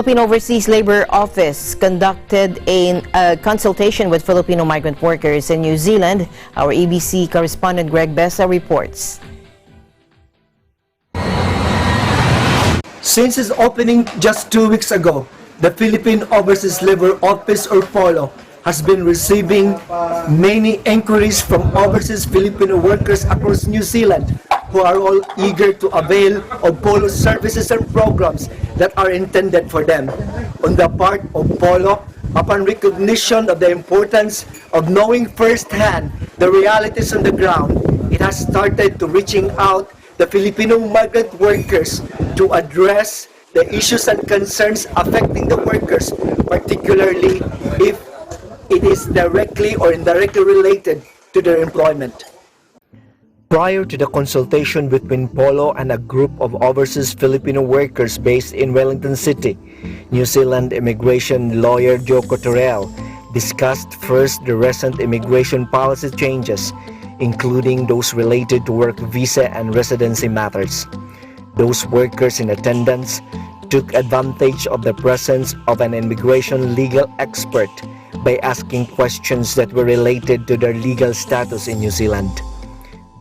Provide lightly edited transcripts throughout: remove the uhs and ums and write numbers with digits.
Philippine Overseas Labor Office conducted a consultation with Filipino migrant workers in New Zealand. Our ABC correspondent Greg Besa reports. Since its opening just 2 weeks ago, the Philippine Overseas Labor Office or POLO has been receiving many inquiries from overseas Filipino workers across New Zealand who are all eager to avail of POLO services and programs that are intended for them. On the part of POLO, upon recognition of the importance of knowing firsthand the realities on the ground, it has started to reaching out the Filipino migrant workers to address the issues and concerns affecting the workers, particularly if it is directly or indirectly related to their employment. Prior to the consultation between POLO and a group of overseas Filipino workers based in Wellington City, New Zealand immigration lawyer Joko Torel discussed first the recent immigration policy changes, including those related to work visa and residency matters. Those workers in attendance took advantage of the presence of an immigration legal expert by asking questions that were related to their legal status in New Zealand.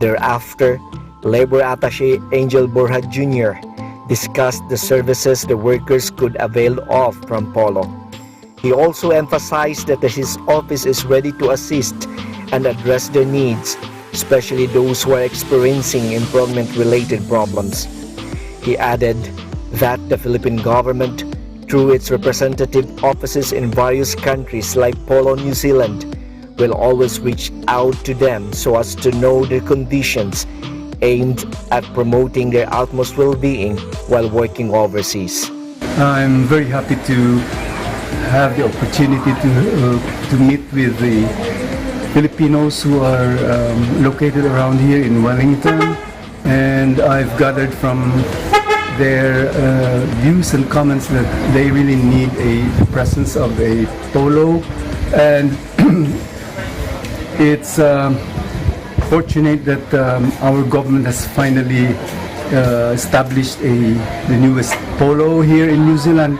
Thereafter, Labor Attaché Angel Borja Jr. discussed the services the workers could avail of from POLO. He also emphasized that his office is ready to assist and address their needs, especially those who are experiencing employment-related problems. He added that the Philippine government, through its representative offices in various countries like POLO New Zealand, will always reach out to them so as to know their conditions, aimed at promoting their utmost well-being while working overseas. I'm very happy to have the opportunity to meet with the Filipinos who are located around here in Wellington, and I've gathered from their views and comments that they really need the presence of a POLO, and it's fortunate that our government has finally established the newest POLO here in New Zealand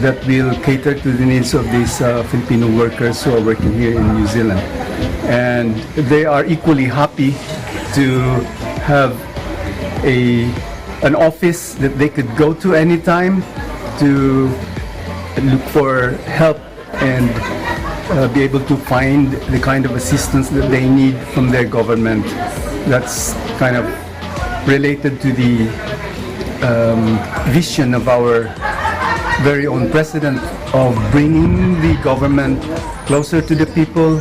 that will cater to the needs of these Filipino workers who are working here in New Zealand. And they are equally happy to have an office that they could go to anytime to look for help and be able to find the kind of assistance that they need from their government. That's kind of related to the vision of our very own president of bringing the government closer to the people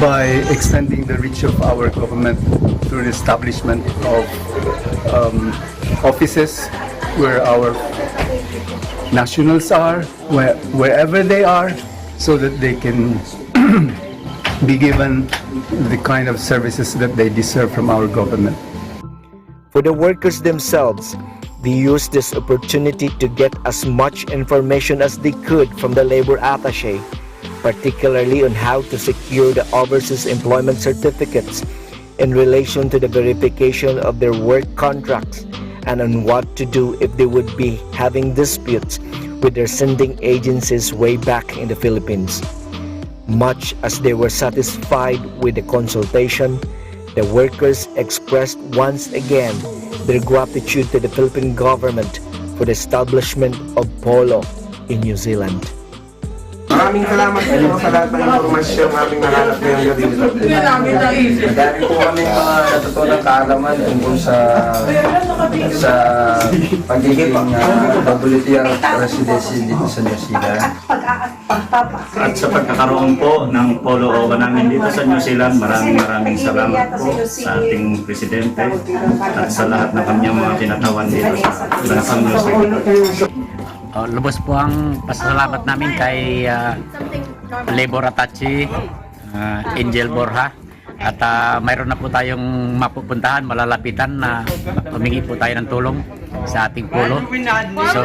by extending the reach of our government through the establishment of offices where our nationals are, wherever they are, so that they can be given the kind of services that they deserve from our government. For the workers themselves, they used this opportunity to get as much information as they could from the labor attaché, particularly on how to secure the overseas employment certificates in relation to the verification of their work contracts, and on what to do if they would be having disputes with their sending agencies way back in the Philippines. Much as they were satisfied with the consultation, the workers expressed once again their gratitude to the Philippine government for the establishment of POLO in New Zealand. Maraming salamat po sa lahat ng impormasyon aming nahanap ngayong gabi. Madami po kami mga natutunang kaalaman tungkol sa pagiging volunteer residency dito sa New Zealand. At sa pagkakaroon po ng POLO namin dito sa New Zealand, maraming salamat po sa ating presidente at sa lahat ng kanyang mga kinatawan dito sa bansang New Zealand. Lubos po ang pasalamat namin kay Labor Attaché Angel Borja, at mayroon na po tayong mapupuntahan, malalapitan na humingi po tayo ng tulong sa ating POLO. So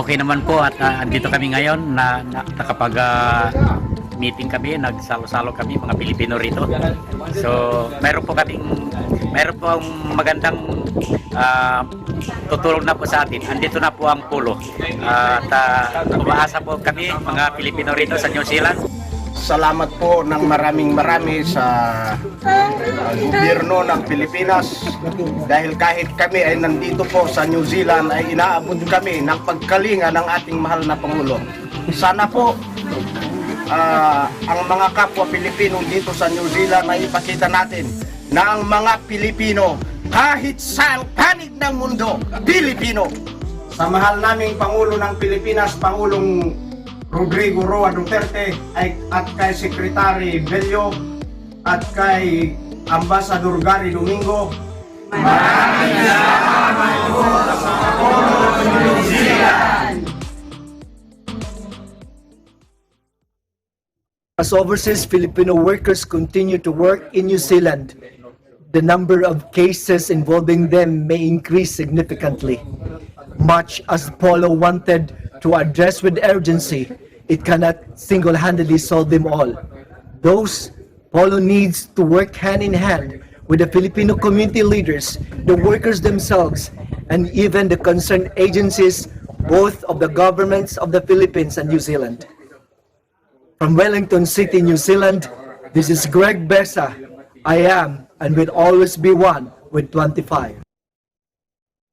okay naman po, at andito kami ngayon na nakapag meeting kami, nagsalo-salo kami mga Pilipino rito. So mayroon po kaming Meron po ang magandang tutulong na po sa atin. Andito na po ang POLO. At umaasa po kami, mga Pilipino rito sa New Zealand. Salamat po ng marami sa gobyerno ng Pilipinas dahil kahit kami ay nandito po sa New Zealand ay inaabot kami ng pagkalinga ng ating mahal na Pangulo. Sana po ang mga kapwa Pilipino dito sa New Zealand ay ipakita natin na ang mga Pilipino kahit saan panig ng mundo, Pilipino. Sa mahal naming Pangulo ng Pilipinas, Pangulong Rodrigo Roa Duterte at kay Secretary Bello at kay Ambassador Gary Domingo. Maraming salamat po sa POLO New Zealand. As overseas Filipino workers continue to work in New Zealand, the number of cases involving them may increase significantly. Much as POLO wanted to address with urgency, it cannot single-handedly solve them all. Those POLO needs to work hand in hand with the Filipino community leaders, the workers themselves, and even the concerned agencies, both of the governments of the Philippines and New Zealand. From Wellington City, New Zealand, this is Greg Besa. I am and will always be one with 25.